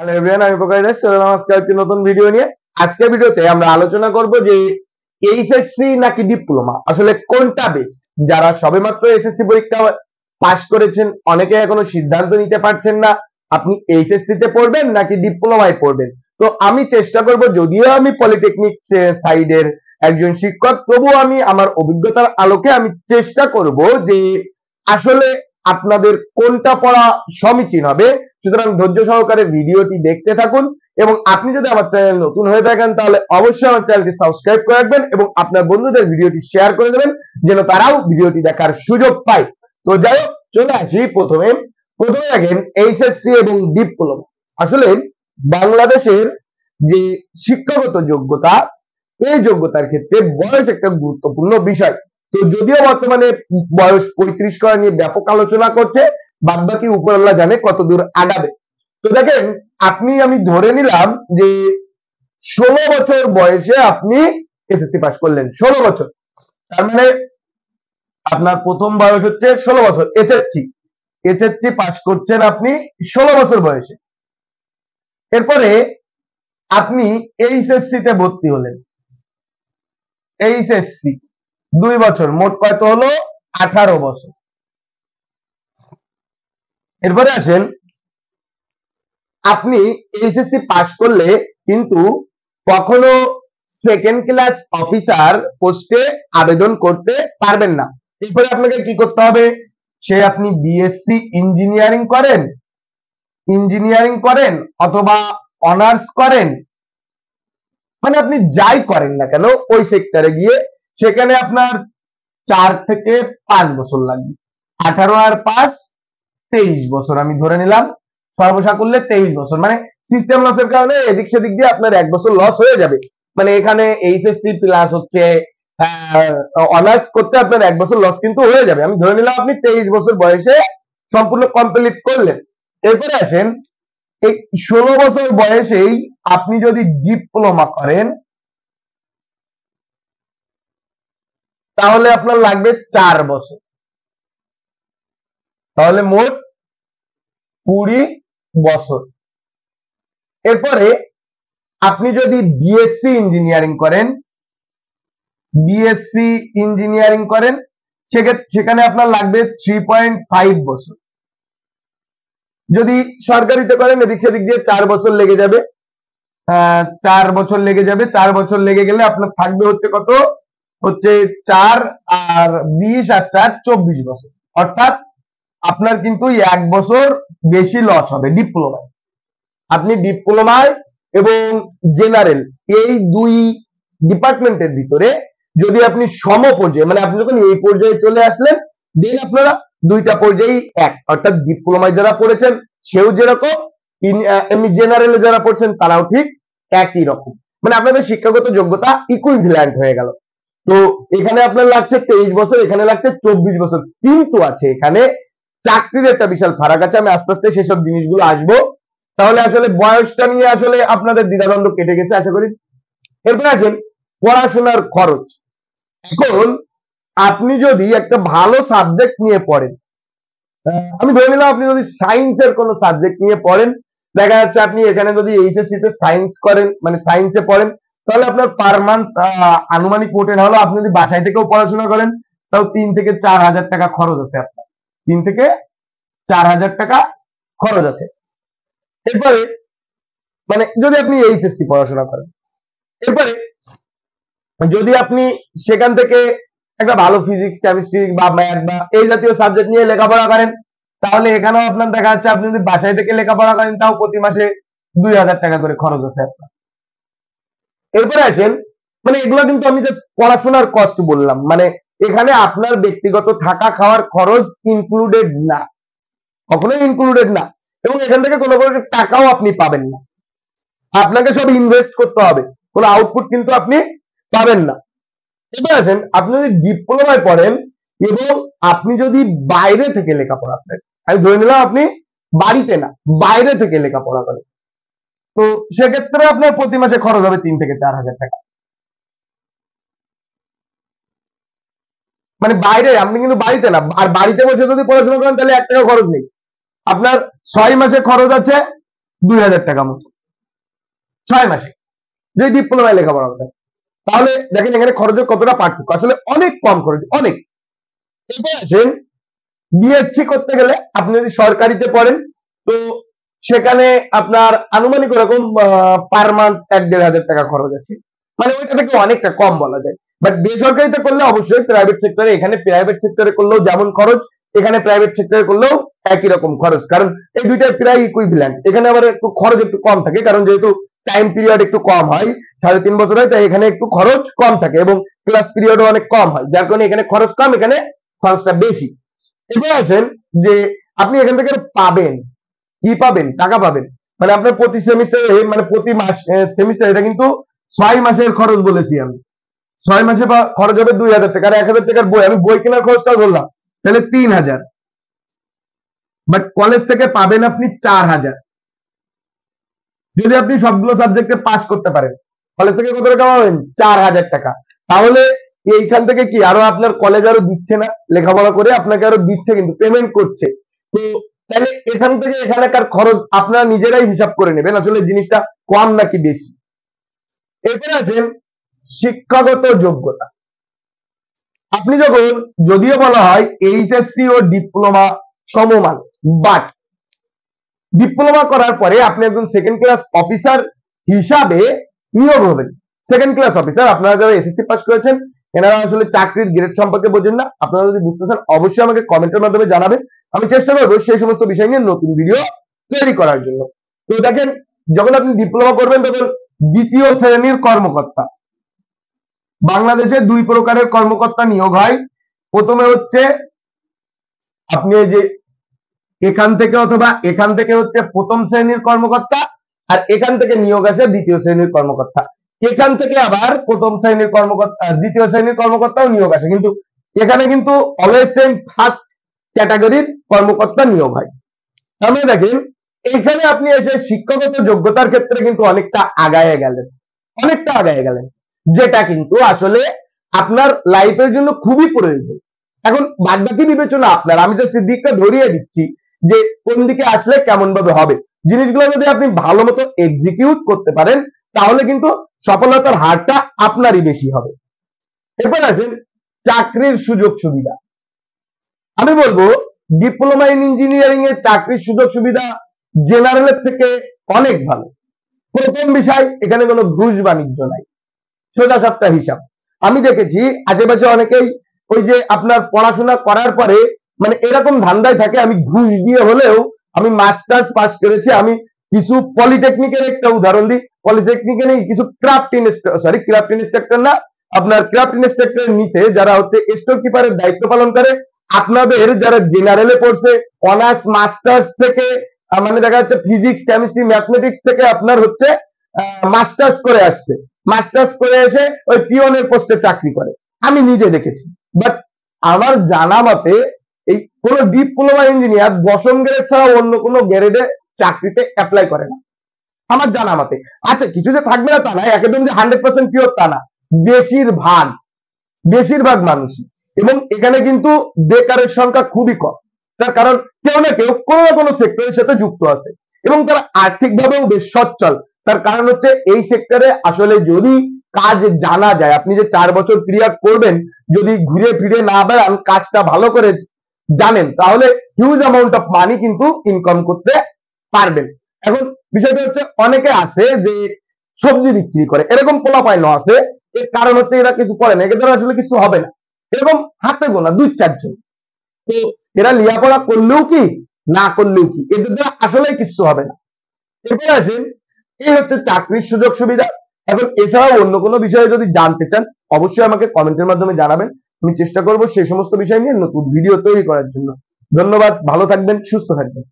Hello everyone, আমি প্রকাশ দাস। চলুন আজকে একটি নতুন ভিডিও নিয়ে। আজকের ভিডিওতে আমরা আলোচনা করব যে এইচএসসি নাকি ডিপ্লোমা আসলে কোনটা বেস্ট। যারা সবেমাত্র এসএসসি পরীক্ষা পাস করেছেন, অনেকে এখনো সিদ্ধান্ত নিতে পারছেন না আপনি এইচএসসি তে পড়বেন নাকি ডিপ্লোমায় পড়বেন। তো আমি চেষ্টা করব, যদিও আমি পলিটেকনিক সাইডের একজন শিক্ষক, তবুও আমি আমার অভিজ্ঞতার আলোকে আমি চেষ্টা করব যে আসলে আপনাদের কোনটা পড়া সমীচীন হবে। সুতরাং ধৈর্য সহকারে ভিডিওটি দেখতে থাকুন এবং আপনি যদি আমার চ্যানেল নতুন হয়ে থাকেন তাহলে অবশ্যই আমার চ্যানেলটি সাবস্ক্রাইব করে রাখবেন এবং আপনার বন্ধুদের ভিডিওটি শেয়ার করে দেবেন যেন তারাও ভিডিওটি দেখার সুযোগ পায়। তো যাই হোক, চলে আসি প্রথমে দেখেন এইচএসসি এবং ডিপ্লোমা। আসলে বাংলাদেশের যে শিক্ষাগত যোগ্যতা, এই যোগ্যতার ক্ষেত্রে বয়স একটা গুরুত্বপূর্ণ বিষয়। তো যদিও বর্তমানে বয়স 35 করা নিয়ে ব্যাপক আলোচনা করছে, বাদবাকি উপরওয়ালা জানে কতদূর আগাবে। তো দেখেন, আমি ধরে নিলাম যে 16 বছর বয়সে আপনি এসএসসি পাস করলেন। 16 বছর, তার মানে আপনার প্রথম বয়স হচ্ছে 16 বছর। এইচএসসি পাস করছেন আপনি 16 বছর বয়সে। এরপরে আপনি এইচএসসি তে ভর্তি হলেন। এইচএসসি 2 বছর, মোট কত হলো? 18 বছর। এরপরে আসেন, আপনি এইচএসসি পাস করলে কিন্তু কখনো সেকেন্ড ক্লাস অফিসার পোস্টে আবেদন করতে পারবেন না। এরপরে আপনাকে কি করতে হবে? সে আপনি বিএসসি ইঞ্জিনিয়ারিং করেন অথবা অনার্স করেন, মানে আপনি যাই করেন না কেন ওই সেক্টরে গিয়ে সেখানে আপনার 4 থেকে 5 বছর লাগবে। 18 আর 5 23 বছর আমি ধরে নিলাম, সর্বসাকুল্যে 23 বছর। মানে সিস্টেম লসের কারণে এদিক সেদিক দিয়ে আপনার 1 বছর লস হয়ে যাবে। মানে এখানে এইচএসসি প্লাস হচ্ছে অনার্স করতে আপনার 1 বছর লস কিন্তু হয়ে যাবে। আমি ধরে নিলাম আপনি 23 বছর বয়সে সম্পূর্ণ কমপ্লিট করলেন। এরপরে আসেন, এই 16 বছর বয়সেই আপনি যদি ডিপ্লোমা করেন তাহলে আপনার লাগবে 4 বছর, তাহলে মোট 20 বছর। এরপরে আপনি যদি বিএসসি ইঞ্জিনিয়ারিং করেন সেখানে আপনার লাগবে 3.5 বছর। যদি সরকারিতে করেন এদিক সেদিক দিয়ে 4 বছর লেগে যাবে। 4 বছর লেগে যাবে। 4 বছর লেগে গেলে আপনার থাকবে হচ্ছে কত? হচ্ছে 4 আর 20 আর 4 24 বছর। অর্থাৎ আপনার কিন্তু 1 বছর বেশি লস হবে ডিপ্লোমায়। আপনি ডিপ্লোমায় এবং জেনারেল এই দুই ডিপার্টমেন্টের ভিতরে যদি আপনি সম পর্যায়ে, মানে আপনি যখন এই পর্যায়ে চলে আসলেন, দেন আপনারা দুইটা পর্যায়ে এক, অর্থাৎ ডিপ্লোমায় যারা পড়েছেন সেও যেরকম, এমনি জেনারেলে যারা পড়ছেন তারাও ঠিক একই রকম। মানে আপনাদের শিক্ষাগত যোগ্যতা ইকুইভ্যালেন্ট হয়ে গেল। তো এখানে আপনার লাগছে 23 বছর, এখানে লাগছে 24 বছর, কিন্তু আছে এখানে চাকরির একটা বিশাল ফারাক আছে। আমি আস্তে আস্তে সেসব জিনিসগুলো আসবো। তাহলে আসলে বয়সটা নিয়ে আসলে আপনাদের দ্বিধাদ্বন্দ্ব কেটে গেছে আশা করি। এরপরে আসেন পড়াশোনার খরচ। এখন আপনি যদি একটা ভালো সাবজেক্ট নিয়ে পড়েন, আমি ধরে নিলাম আপনি যদি সায়েন্সের কোনো সাবজেক্ট নিয়ে পড়েন, দেখা যাচ্ছে আপনি এখানে যদি এইচএসসি তে সায়েন্স করেন, মানে সায়েন্সে পড়েন, তাহলে আপনার পার মান্থ আনুমানিক মোটে হলো, আপনি যদি বাসায় থেকেও পড়াশোনা করেন তাও 3 থেকে 4 হাজার টাকা খরচ আছে আপনার। 3 থেকে 4 হাজার টাকা খরচ আছে। এরপরে মানে যদি আপনি এইচএসসি পড়াশোনা করেন, এরপরে যদি আপনি সেখান থেকে একটা ভালো ফিজিক্স, কেমিস্ট্রি বা ম্যাথ বা এই জাতীয় সাবজেক্ট নিয়ে লেখাপড়া করেন, তাহলে এখানেও আপনার দেখা যাচ্ছে আপনি যদি বাসায় থেকে লেখাপড়া করেন তাও প্রতি মাসে 2000 টাকা করে খরচ আছে আপনার। এরপরে আসেন, মানে এগুলো কিন্তু আমি জাস্ট পড়াশোনার কস্ট বললাম, মানে এখানে আপনার ব্যক্তিগত থাকা খাওয়ার খরচ ইনক্লুডেড না, কখনোই ইনক্লুডেড না, এবং এখান থেকে কোনো টাকাও আপনি পাবেন না। আপনাকে সব ইনভেস্ট করতে হবে, কোনো আউটপুট কিন্তু আপনি পাবেন না। এবার আসেন, আপনি যদি ডিপ্লোমায় পড়েন এবং আপনি যদি বাইরে থেকে লেখাপড়া করেন, আমি ধরে নিলাম আপনি বাড়িতে না বাইরে থেকে লেখাপড়া করেন, তো সেক্ষেত্রে আপনার প্রতি মাসে খরচ হবে 3 থেকে 4 হাজার টাকা। মানে বাইরে, আপনি কিন্তু বাড়িতে না, আর বাড়িতে বসে যদি পড়াশোনা করেন তাহলে 1 টাকা খরচ নেই। আপনার 6 মাসে খরচ আছে 2000 টাকা মতো 6 মাসে যদি ডিপ্লোমায় লেখাপড়া করেন। তাহলে দেখেন এখানে খরচের কতটা পার্থক্য, আসলে অনেক কম খরচ, অনেক। এরপর আসেন বিএসসি করতে গেলে আপনি যদি সরকারিতে পড়েন তো সেখানে আপনার আনুমানিক এরকম পার মান্থ 1-1.5 টাকা খরচ আছে, মানে ওইটা থেকে অনেকটা কম বলা যায়। বাট বেসরকারিতে করলে অবশ্যই প্রাইভেট সেক্টরে, এখানে প্রাইভেট সেক্টরে করলেও যেমন খরচ, এখানে প্রাইভেট সেক্টরে করলেও একই রকম খরচ, কারণ এই দুইটা প্রায় ইকুইভ্যালেন্ট। এখানে আবার একটু খরচ একটু কম থাকে, কারণ যেহেতু টাইম পিরিয়ড একটু কম হয়, 3.5 বছর হয়, তাই এখানে একটু খরচ কম থাকে এবং ক্লাস পিরিয়ডও অনেক কম হয়, যার কারণে এখানে খরচ কম, এখানে খরচটা বেশি। এবার আসেন যে আপনি এখান থেকে পাবেন কি, পাবেন টাকা পাবেন, মানে আপনার প্রতি সেমিস্টারে, মানে প্রতি মাস সেমিস্টার, এটা কিন্তু 6 মাসের খরচ বলেছি আমি। 6 মাসে খরচ হবে 2000 টাকা, আর 1000 টাকার বই, আমি বই কেনার খরচটা ধরলাম, তাহলে 3000। বাট কলেজ থেকে পাবেন আপনি 4000, যদি আপনি সবগুলো সাবজেক্টে পাস করতে পারেন। কলেজ থেকে কত টাকা পাবেন? 4000 টাকা। তাহলে এইখান থেকে কি আরো আপনার কলেজ আরো দিচ্ছে না, লেখাপড়া করে আপনাকে আরো দিচ্ছে, কিন্তু পেমেন্ট করছে। তো তাহলে এখান থেকে এখানকার খরচ আপনারা নিজেরাই হিসাব করে নেবেন আসলে জিনিসটা কম নাকি বেশি। এরপরে আছেন শিক্ষাগত যোগ্যতা। আপনি যখন, যদিও বলা হয় এইচএসসি ও ডিপ্লোমা সমমান, বাট ডিপ্লোমা করার পরে আপনি একজন সেকেন্ড ক্লাস অফিসার হিসাবে নিয়োগ হবেন। সেকেন্ড ক্লাস অফিসার, আপনারা যারা এসএসসি পাস করেছেন এনারা আসলে চাকরির গ্রেড সম্পর্কে বোঝেন না, আপনারা যদি বুঝতে চান অবশ্যই আমাকে কমেন্টের মাধ্যমে জানাবেন, আমি চেষ্টা করবো সেই সমস্ত বিষয় নিয়ে নতুন ভিডিও তৈরি করার জন্য। তো দেখেন, যখন আপনি ডিপ্লোমা করবেন তখন দ্বিতীয় শ্রেণীর কর্মকর্তা, বাংলাদেশে 2 প্রকারের কর্মকর্তা নিয়োগ হয়। প্রথমে হচ্ছে আপনি এই যে এখান থেকে অথবা এখান থেকে হচ্ছে প্রথম শ্রেণীর কর্মকর্তা, আর এখান থেকে নিয়োগ আসে দ্বিতীয় শ্রেণীর কর্মকর্তা। এখান থেকে আবার প্রথম শ্রেণীর কর্মকর্তা, দ্বিতীয় শ্রেণীর কর্মকর্তাও নিয়োগ আসে, কিন্তু এখানে কিন্তু অলওয়েজ টাইম ফার্স্ট ক্যাটাগরির কর্মকর্তা নিয়োগ হয়। তাহলে দেখেন এইখানে আপনি এসে শিক্ষাগত যোগ্যতার ক্ষেত্রে কিন্তু অনেকটা আগায় গেলেন, অনেকটা আগায় গেলেন, যেটা কিন্তু আসলে আপনার লাইফের জন্য খুবই প্রয়োজন। এখন বাদবাকি বিবেচনা আপনার, আমি জাস্ট দিকটা ধরিয়ে দিচ্ছি যে কোন দিকে আসলে কেমন ভাবে হবে। জিনিসগুলো যদি আপনি ভালো মতো এক্সিকিউট করতে পারেন তাহলে কিন্তু সফলতার হারটা আপনারই বেশি হবে। এরপর আছেন চাকরির সুযোগ সুবিধা। আমি বলবো ডিপ্লোমা ইন ইঞ্জিনিয়ারিং এর চাকরির সুযোগ সুবিধা জেনারেলের থেকে অনেক ভালো। প্রথম বিষয়, এখানে কোনো ঘুষ বাণিজ্য নাই, সোজা সাপটা হিসাব। আমি দেখেছি আশেপাশে অনেকেই ওই যে আপনার পড়াশোনা করার পরে মানে এরকম ধান্দায় থাকে, আমি ঘুষ দিয়ে হলেও আমি মাস্টার্স পাস করেছি। আমি কিছু পলিটেকনিকের একটা উদাহরণ দিই, পলিটেকনিকে নেই কিছু ক্রাফট ইনস্ট্রাক্টর না, আপনার ক্রাফট ইনস্ট্রাক্টরের নিচে যারা হচ্ছে স্টোর কিপারের দায়িত্ব পালন করে, আপনাদের যারা জেনারেলে পড়ছে অনার্স মাস্টার্স থেকে, মানে দেখা যাচ্ছে ফিজিক্স কেমিস্ট্রি ম্যাথমেটিক্স থেকে আপনার হচ্ছে মাস্টার্স করে আসছে, মাস্টার্স করে এসে ওই পিওনের পোস্টে চাকরি করে, আমি নিজে দেখেছি। বাট আমার জানা মতে এই কোন ডিপ্লোমা ইঞ্জিনিয়ার 10ম গ্রেড ছাড়া অন্য কোনো গ্রেডে চাকরিতে অ্যাপ্লাই করে না আমার জানা মতে। আচ্ছা কিছু যে থাকবে না তা না, একদম যে 100% পিওর তা না, বেশিরভাগ মানুষই। এবং এখানে কিন্তু বেকারের সংখ্যা খুবই কম, তার কারণ কেউ না কেউ কোনো না কোনো সেক্টরের সাথে যুক্ত আছে এবং তারা আর্থিকভাবেও বেশ সচ্ছল। তার কারণ হচ্ছে এই সেক্টরে আসলে যদি কাজ জানা যায়, আপনি যে 4 বছর পিরিয়ড করবেন যদি ঘুরে ফিরে না বেড়ান, কাজটা ভালো করে জানেন, তাহলে হিউজ অ্যামাউন্ট অফ মানি কিন্তু ইনকাম করতে পারবেন। এখন বিষয়টা হচ্ছে অনেকে আছে যে সবজি বিক্রি করে, এরকম পোলাপাইন আছে, এর কারণ হচ্ছে এরা কিছু করে না, এদের আসলে কিছু হবে না, এরকম হাতে গোনা 2-4 জন। তো এরা লেখাপড়া করলেও কি না করলেও কি, এদের দ্বারা আসলে কিছু হবে না। এরপরে আসেন, এই হচ্ছে চাকরির সুযোগ সুবিধা। এখন এছাড়াও অন্য কোনো বিষয়ে যদি জানতে চান অবশ্যই আমাকে কমেন্টের মাধ্যমে জানাবেন, আমি চেষ্টা করব সেই সমস্ত বিষয় নিয়ে নতুন ভিডিও তৈরি করার জন্য। ধন্যবাদ, ভালো থাকবেন, সুস্থ থাকবেন।